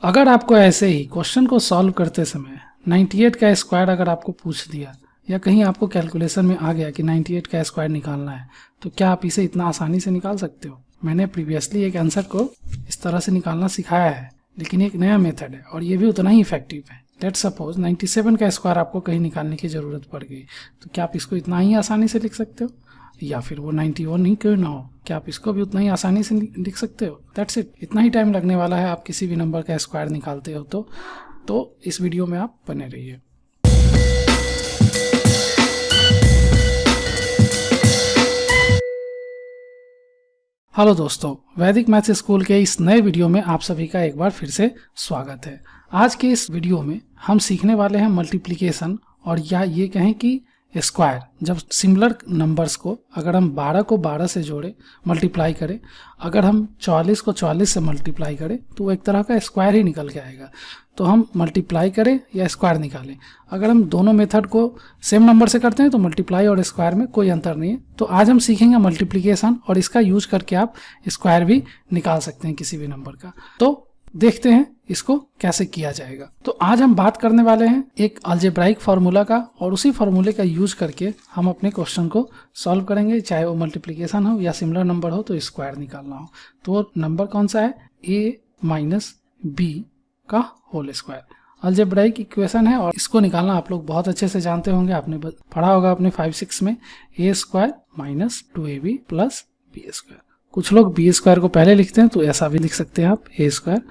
अगर आपको ऐसे ही क्वेश्चन को सॉल्व करते समय 98 का स्क्वायर अगर आपको पूछ दिया या कहीं आपको कैलकुलेशन में आ गया कि 98 का स्क्वायर निकालना है, तो क्या आप इसे इतना आसानी से निकाल सकते हो? मैंने प्रीवियसली एक आंसर को इस तरह से निकालना सिखाया है, लेकिन एक नया मेथड है और ये भी उतना ही इफेक्टिव है। लेट्स सपोज 97 का स्क्वायर आपको कहीं निकालने की ज़रूरत पड़ गई, तो क्या आप इसको इतना ही आसानी से लिख सकते हो? या फिर वो 91 ही क्यों ना हो, क्या आप इसको भी उतना ही आसानी से लिख सकते हो? That's it. इतना ही टाइम लगने वाला है आप किसी भी नंबर का स्क्वायर निकालते हो तो इस वीडियो में आप बने रहिए। हेलो दोस्तों, वैदिक मैथ्स स्कूल के इस नए वीडियो में आप सभी का एक बार फिर से स्वागत है। आज के इस वीडियो में हम सीखने वाले हैं मल्टीप्लिकेशन, और या ये कहें कि स्क्वायर। जब सिमिलर नंबर्स को अगर हम 12 को 12 से जोड़े मल्टीप्लाई करें, अगर हम 44 को 44 से मल्टीप्लाई करें, तो वो एक तरह का स्क्वायर ही निकल के आएगा। तो हम मल्टीप्लाई करें या स्क्वायर निकालें, अगर हम दोनों मेथड को सेम नंबर से करते हैं तो मल्टीप्लाई और स्क्वायर में कोई अंतर नहीं है। तो आज हम सीखेंगे मल्टीप्लिकेशन, और इसका यूज करके आप स्क्वायर भी निकाल सकते हैं किसी भी नंबर का। तो देखते हैं इसको कैसे किया जाएगा। तो आज हम बात करने वाले हैं एक अलजेब्राइक फार्मूला का, और उसी फार्मूले का यूज करके हम अपने क्वेश्चन को सॉल्व करेंगे, चाहे वो मल्टीप्लिकेशन हो या सिमिलर नंबर हो तो स्क्वायर निकालना हो। तो वो नंबर कौन सा है? a माइनस बी का होल स्क्वायर। अलजेब्राइक इक्वेशन है और इसको निकालना आप लोग बहुत अच्छे से जानते होंगे, आपने पढ़ा होगा अपने 5-6 में। a square minus 2ab plus B square. कुछ लोग बी स्क्वायर को पहले लिखते हैं, तो ऐसा भी लिख सकते हैं आप, a square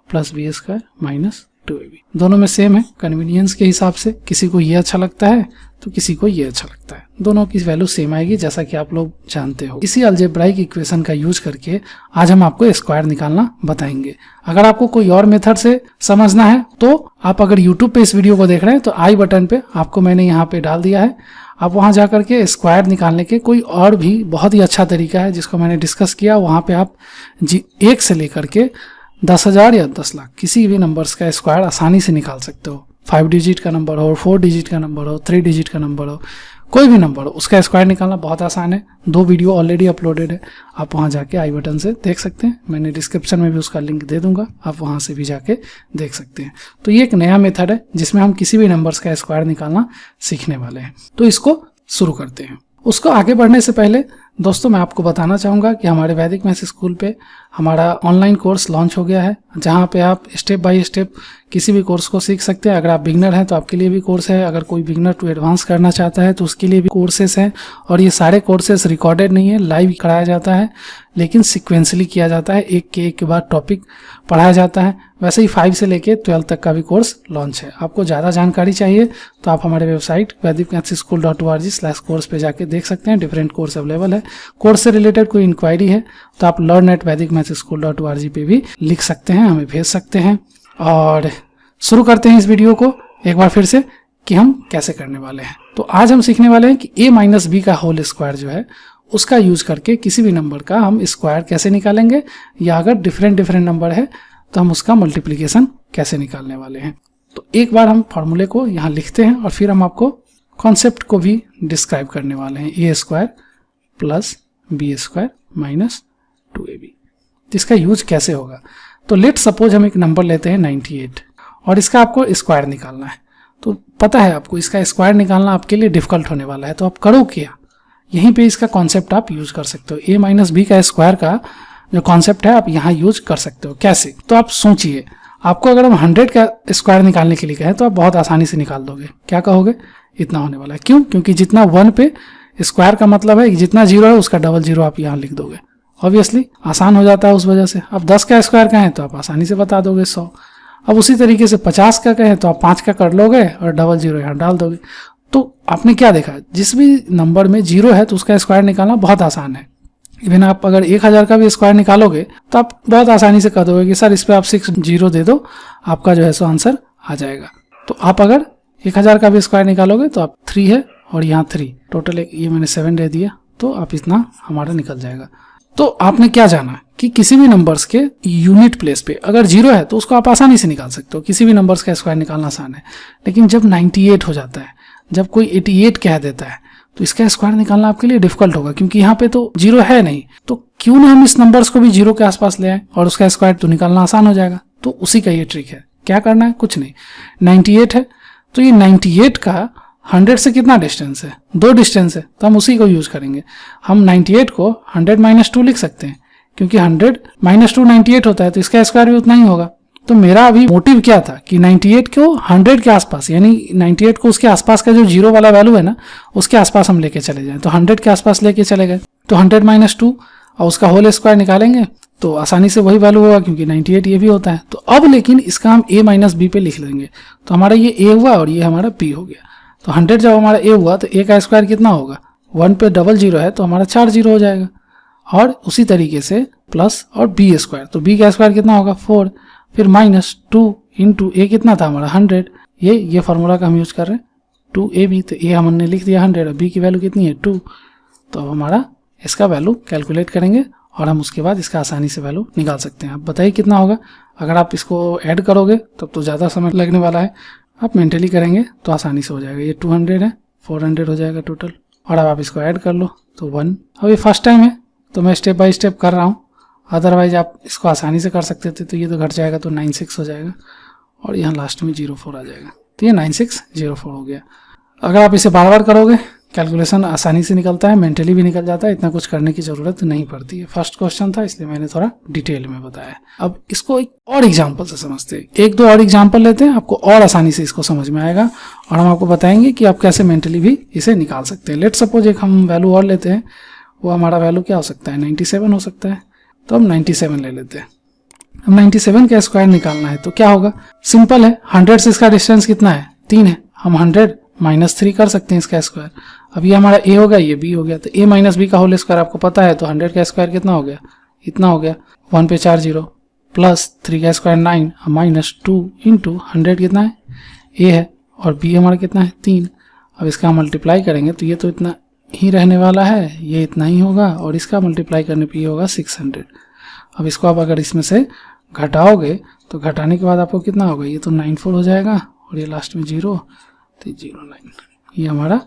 plus B square minus 2ab। दोनों में सेम है, कन्वीनियंस के हिसाब से किसी को ये अच्छा लगता है तो किसी को ये अच्छा लगता है, दोनों की वैल्यू सेम आएगी, जैसा कि आप लोग जानते हो। इसी अलजेब्राइक इक्वेशन का यूज करके आज हम आपको स्क्वायर निकालना बताएंगे। अगर आपको कोई और मेथड से समझना है तो आप अगर यूट्यूब पे इस वीडियो को देख रहे हैं तो आई बटन पे आपको मैंने यहाँ पे डाल दिया है, आप वहां जाकर के स्क्वायर निकालने के कोई और भी बहुत ही अच्छा तरीका है जिसको मैंने डिस्कस किया। वहां पे आप 1 से लेकर के 10,000 या 10 लाख किसी भी नंबर्स का स्क्वायर आसानी से निकाल सकते हो। 5 डिजिट का नंबर हो, 4 डिजिट का नंबर हो, 3 डिजिट का नंबर हो, कोई भी नंबर हो, उसका स्क्वायर निकालना बहुत आसान है। 2 वीडियो ऑलरेडी अपलोडेड है, आप वहां जाके आई बटन से देख सकते हैं। मैंने डिस्क्रिप्शन में भी उसका लिंक दे दूंगा, आप वहां से भी जाके देख सकते हैं। तो ये एक नया मेथड है जिसमें हम किसी भी नंबर्स का स्क्वायर निकालना सीखने वाले हैं। तो इसको शुरू करते हैं। उसको आगे बढ़ने से पहले दोस्तों मैं आपको बताना चाहूँगा कि हमारे वैदिक मैथ्स स्कूल पे हमारा ऑनलाइन कोर्स लॉन्च हो गया है, जहाँ पे आप स्टेप बाय स्टेप किसी भी कोर्स को सीख सकते हैं। अगर आप बिगनर हैं तो आपके लिए भी कोर्स है, अगर कोई बिगनर टू एडवांस करना चाहता है तो उसके लिए भी कोर्सेस हैं। और ये सारे कोर्सेस रिकॉर्डेड नहीं है, लाइव कराया जाता है, लेकिन सिक्वेंसली किया जाता है, एक के बाद टॉपिक पढ़ाया जाता है। वैसे ही 5 से लेके 12 तक का भी कोर्स लॉन्च है। आपको ज़्यादा जानकारी चाहिए तो आप हमारे वेबसाइट vedicmathschool.org/course पे जाके देख सकते हैं, डिफरेंट कोर्स अवेलेबल है। कोर्स से रिलेटेड कोई इंक्वायरी है तो आप learn@vedicmathschool.org पे भी लिख सकते हैं, हमें भेज सकते हैं। और शुरू करते हैं इस वीडियो को एक बार फिर से कि हम कैसे करने वाले हैं। तो आज हम सीखने वाले हैं कि a माइनस बी का होल स्क्वायर जो है उसका यूज करके किसी भी नंबर का हम स्क्वायर कैसे निकालेंगे, या अगर डिफरेंट नंबर है तो हम उसका मल्टीप्लिकेशन कैसे निकालने वाले हैं। तो एक बार हम फॉर्मूले को यहाँ लिखते हैं और फिर हम आपको कॉन्सेप्ट को भी डिस्क्राइब करने वाले हैं। a square plus B square minus 2ab, इसका यूज कैसे होगा। तो लेट सपोज हम एक नंबर लेते हैं 98 और इसका आपको स्क्वायर निकालना है। तो पता है आपको इसका स्क्वायर निकालना आपके लिए डिफिकल्ट होने वाला है, तो आप करो क्या, यहीं पे इसका कॉन्सेप्ट आप यूज कर सकते हो। a माइनस बी का स्क्वायर का जो कॉन्सेप्ट है आप यहाँ यूज कर सकते हो। कैसे? तो आप सोचिए, आपको अगर हम 100 का स्क्वायर निकालने के लिए कहें तो आप बहुत आसानी से निकाल दोगे। क्या कहोगे? इतना होने वाला है। क्यों? क्योंकि जितना 1 पे स्क्वायर का मतलब है कि जितना 0 है उसका डबल 0 आप यहाँ लिख दोगे। ऑब्वियसली आसान हो जाता है उस वजह से। अब 10 का स्क्वायर कहें तो आप आसानी से बता दोगे 100। अब उसी तरीके से 50 का कहें तो आप 5 का कर लोगे और डबल 0 यहाँ डाल दोगे। तो आपने क्या देखा, जिस भी नंबर में 0 है तो उसका स्क्वायर निकालना बहुत आसान है। इवन आप अगर 1000 का भी स्क्वायर निकालोगे तो आप बहुत आसानी से कह दोगे कि सर इस पे आप 6 0 दे दो, आपका जो है सो आंसर आ जाएगा। तो आप अगर 1000 का भी स्क्वायर निकालोगे तो आप 3 है और यहाँ 3 टोटल, ये मैंने 7 दे दिया, तो आप इतना हमारा निकल जाएगा। तो आपने क्या जाना कि किसी भी नंबर्स के यूनिट प्लेस पे अगर 0 है तो उसको आप आसानी से निकाल सकते हो, किसी भी नंबर्स का स्क्वायर निकालना आसान है। लेकिन जब 98 हो जाता है, जब कोई 88 कह देता है, तो इसका स्क्वायर निकालना आपके लिए डिफिकल्ट होगा, क्योंकि यहाँ पे तो 0 है नहीं। तो क्यों ना हम इस नंबर्स को भी 0 के आसपास ले आए और उसका स्क्वायर तो निकालना आसान हो जाएगा। तो उसी का ये ट्रिक है। क्या करना है, कुछ नहीं, 98 है तो ये 98 का 100 से कितना डिस्टेंस है, 2 डिस्टेंस है, तो हम उसी को यूज करेंगे। हम 98 को 100 - 2 लिख सकते हैं, क्योंकि 100 - 2 98 होता है, तो इसका स्क्वायर भी उतना ही होगा। तो मेरा अभी मोटिव क्या था कि 98 को 100 के आसपास, यानी 98 को उसके आसपास का जो जीरो वाला वैल्यू है ना, उसके आसपास हम लेके चले जाएं। तो 100 के आसपास लेके चले गए, तो 100 - 2 और उसका होल स्क्वायर निकालेंगे तो आसानी से वही वैल्यू होगा, क्योंकि 98 ये भी होता है। तो अब लेकिन इसका हम a - b पे लिख लेंगे, तो हमारा ये a हुआ और ये हमारा b हो गया। तो 100 जब हमारा a हुआ तो a का स्क्वायर कितना होगा, 1 पे डबल जीरो है तो हमारा 4 जीरो हो जाएगा। और उसी तरीके से प्लस और b स्क्वायर, तो b का स्क्वायर कितना होगा 4, फिर -2 इंटू a कितना था हमारा 100, ये फार्मूला का हम यूज कर रहे हैं 2ab, तो a हमने लिख दिया 100 और b की वैल्यू कितनी है 2। तो अब हमारा इसका वैल्यू कैलकुलेट करेंगे और हम उसके बाद इसका आसानी से वैल्यू निकाल सकते हैं। आप बताइए कितना होगा। अगर आप इसको ऐड करोगे तब तो ज़्यादा समय लगने वाला है, आप मेंटली करेंगे तो आसानी से हो जाएगा। ये 200 है, 400 हो जाएगा टोटल, और अब आप इसको ऐड कर लो तो 1। अब ये फर्स्ट टाइम है तो मैं स्टेप बाय स्टेप कर रहा हूँ, अदरवाइज आप इसको आसानी से कर सकते थे। तो ये तो घट जाएगा तो 96 हो जाएगा और यहाँ लास्ट में 04 आ जाएगा, तो ये 9604 हो गया। अगर आप इसे बार बार करोगे कैलकुलेशन आसानी से निकलता है, मेंटली भी निकल जाता है, इतना कुछ करने की जरूरत नहीं पड़ती है। फर्स्ट क्वेश्चन था इसलिए मैंने थोड़ा डिटेल में बताया। अब इसको एक और एग्जांपल से समझते हैं, 1-2 और एग्जांपल लेते हैं, आपको और आसानी से इसको समझ में आएगा और हम आपको बताएंगे कि आप कैसे मेंटली भी इसे निकाल सकते हैं। लेट सपोज एक हम वैल्यू और लेते हैं, वो हमारा वैल्यू क्या हो सकता है 97 हो सकता है, तो हम 97 ले लेते हैं। अब 97 का स्क्वायर निकालना है तो क्या होगा, सिंपल है, 100 से इसका डिस्टेंस कितना है 3 है, हम 100 -3 कर सकते हैं इसका स्क्वायर। अब ये हमारा a हो गया, ये b हो गया, तो a - b का होल स्क्वायर आपको पता है, तो 100 का स्क्वायर कितना हो गया, इतना हो गया, 1 पे 4 जीरो, प्लस 3 का स्क्वायर 9 -2 इंटू 100 कितना है a है और b हमारा कितना है 3। अब इसका मल्टीप्लाई करेंगे तो ये तो इतना ही रहने वाला है, ये इतना ही होगा, और इसका मल्टीप्लाई करने पे ये होगा 600। अब इसको आप अगर इसमें से घटाओगे तो घटाने के बाद आपको कितना होगा, ये तो 94 हो जाएगा और ये लास्ट में 0 तो 09, ये हमारा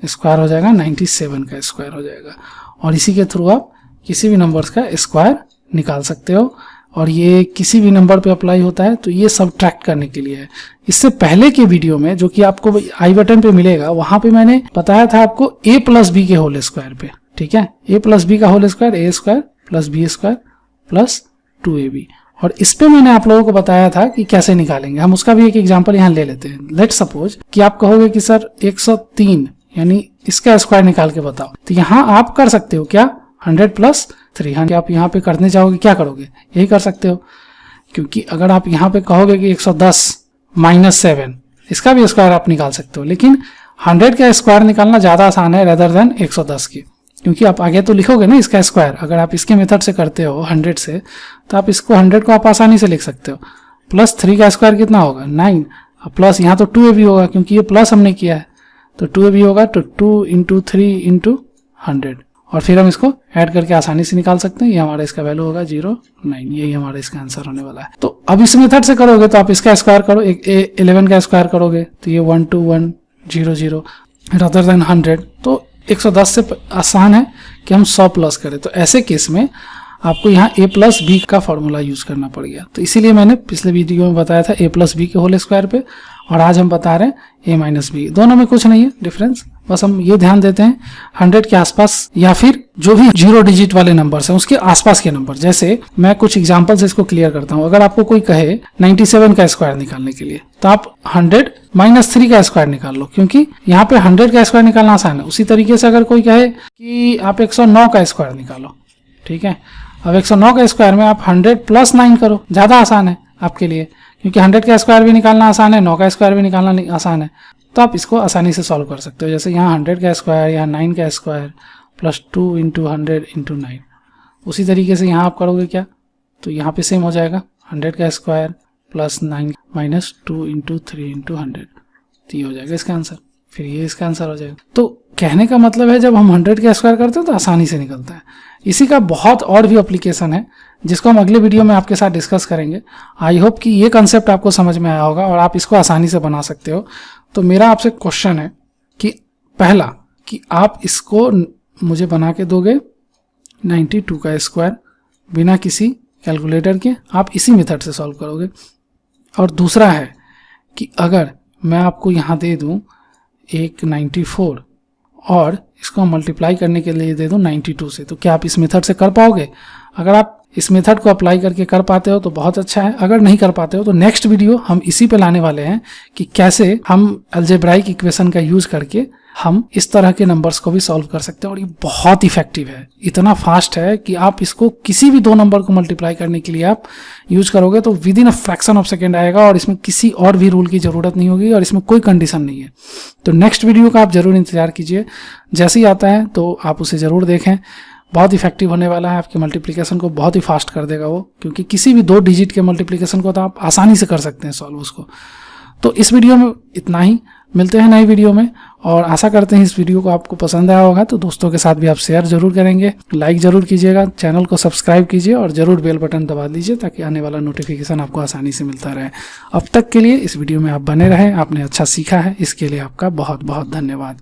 स्क्वायर हो जाएगा, 97 का स्क्वायर हो जाएगा। और इसी के थ्रू आप किसी भी नंबर्स का स्क्वायर निकाल सकते हो, और ये किसी भी नंबर पे अप्लाई होता है, तो ये सब्ट्रैक्ट करने के लिए है। इससे पहले के वीडियो में जो कि आपको आई बटन पे मिलेगा, वहां पे मैंने बताया था आपको a + b के होल स्क्वायर पे, ठीक है, a + b का whole square a² + b² + 2ab, और इस पे मैंने आप लोगों को बताया था कि कैसे निकालेंगे। हम उसका भी एक एग्जांपल यहाँ ले लेते हैं। लेट सपोज कि आप कहोगे कि सर 103 यानी इसका स्क्वायर निकाल के बताओ, तो यहाँ आप कर सकते हो क्या 100 + 3, आप यहाँ पे करने चाहोगे क्या करोगे, यही कर सकते हो, क्योंकि अगर आप यहाँ पे कहोगे कि 110 - 7 इसका भी स्क्वायर आप निकाल सकते हो, लेकिन 100 का स्क्वायर निकालना ज्यादा आसान है रेदर देन 110 की, क्योंकि आप आगे तो लिखोगे ना इसका स्क्वायर। अगर आप इसके मेथड से करते हो 100 से, तो आप इसको 100 को आप आसानी से लिख सकते हो। प्लस 3 का स्क्वायर कितना होगा 9, प्लस यहाँ तो 2ab होगा क्योंकि ये प्लस हमने किया है, तो 2ab होगा, तो 2 × 3 × 100, और फिर हम इसको ऐड करके आसानी से निकाल सकते हैं। ये हमारा इसका वैल्यू होगा 09, यही हमारा इसका आंसर होने वाला है। तो अब इस मेथड से करोगे तो आप इसका स्क्वायर करो, 11 का स्क्वायर करोगे तो ये 12100 रादर देन 100, तो 110 से आसान है कि हम 100 प्लस करें। तो ऐसे केस में आपको यहाँ a + b का फॉर्मूला यूज करना पड़ गया। तो इसीलिए मैंने पिछले वीडियो में बताया था a + b के होल स्क्वायर पे, और आज हम बता रहे हैं a - b। दोनों में कुछ नहीं है डिफरेंस, बस हम ये ध्यान देते हैं 100 के आसपास या फिर जो भी 0 डिजिट वाले नंबर्स हैं उसके आसपास के नंबर। जैसे मैं कुछ एग्जांपल से इसको क्लियर करता हूँ। अगर आपको कोई कहे 97 का स्क्वायर निकालने के लिए, तो आप 100 - 3 का स्क्वायर निकाल लो, क्योंकि यहाँ पे 100 का स्क्वायर निकालना आसान है। उसी तरीके से अगर कोई कहे कि आप 109 का स्क्वायर निकालो, ठीक है, अब 109 का स्क्वायर में आप 100 + 9 करो, ज्यादा आसान है आपके लिए, क्योंकि 100 का स्क्वायर भी निकालना आसान है, 9 का स्क्वायर भी निकालना आसान है, तो आप इसको आसानी से सॉल्व कर सकते हो। जैसे यहाँ 100 का स्क्वायर, यहाँ 9 का स्क्वायर प्लस 2 × 100 × 9, उसी तरीके से यहाँ आप करोगे क्या, तो यहाँ पे सेम हो जाएगा 100 का स्क्वायर प्लस 9 माइनस 2 × 3 × 100, तो ये हो जाएगा इसका आंसर, फिर ये इसका आंसर हो जाएगा। तो कहने का मतलब है जब हम 100 का स्क्वायर करते हैं तो आसानी से निकलता है। इसी का बहुत और भी एप्लीकेशन है जिसको हम अगले वीडियो में आपके साथ डिस्कस करेंगे। आई होप कि ये कंसेप्ट आपको समझ में आया होगा और आप इसको आसानी से बना सकते हो। तो मेरा आपसे क्वेश्चन है कि पहला कि आप इसको मुझे बना के दोगे 92 का स्क्वायर बिना किसी कैलकुलेटर के, आप इसी मेथड से सॉल्व करोगे। और दूसरा है कि अगर मैं आपको यहाँ दे दूँ एक 94 और इसको मल्टीप्लाई करने के लिए दे दूँ 92 से, तो क्या आप इस मेथड से कर पाओगे? अगर आप इस मेथड को अप्लाई करके कर पाते हो तो बहुत अच्छा है, अगर नहीं कर पाते हो तो नेक्स्ट वीडियो हम इसी पे लाने वाले हैं कि कैसे हम अलजेब्राइक इक्वेशन का यूज करके हम इस तरह के नंबर्स को भी सॉल्व कर सकते हैं। और ये बहुत इफेक्टिव है, इतना फास्ट है कि आप इसको किसी भी दो नंबर को मल्टीप्लाई करने के लिए आप यूज करोगे तो with in a fraction of second आएगा, और इसमें किसी और भी रूल की जरूरत नहीं होगी और इसमें कोई कंडीशन नहीं है। तो नेक्स्ट वीडियो का आप जरूर इंतजार कीजिए, जैसे ही आता है तो आप उसे जरूर देखें। बहुत इफेक्टिव होने वाला है, आपके मल्टीप्लिकेशन को बहुत ही फास्ट कर देगा वो, क्योंकि किसी भी 2 डिजिट के मल्टीप्लिकेशन को तो आप आसानी से कर सकते हैं सॉल्व उसको। तो इस वीडियो में इतना ही, मिलते हैं नई वीडियो में, और आशा करते हैं इस वीडियो को आपको पसंद आया होगा। तो दोस्तों के साथ भी आप शेयर जरूर करेंगे, लाइक जरूर कीजिएगा, चैनल को सब्सक्राइब कीजिए और जरूर बेल बटन दबा दीजिए ताकि आने वाला नोटिफिकेशन आपको आसानी से मिलता रहे। अब तक के लिए इस वीडियो में आप बने रहें, आपने अच्छा सीखा है, इसके लिए आपका बहुत बहुत धन्यवाद।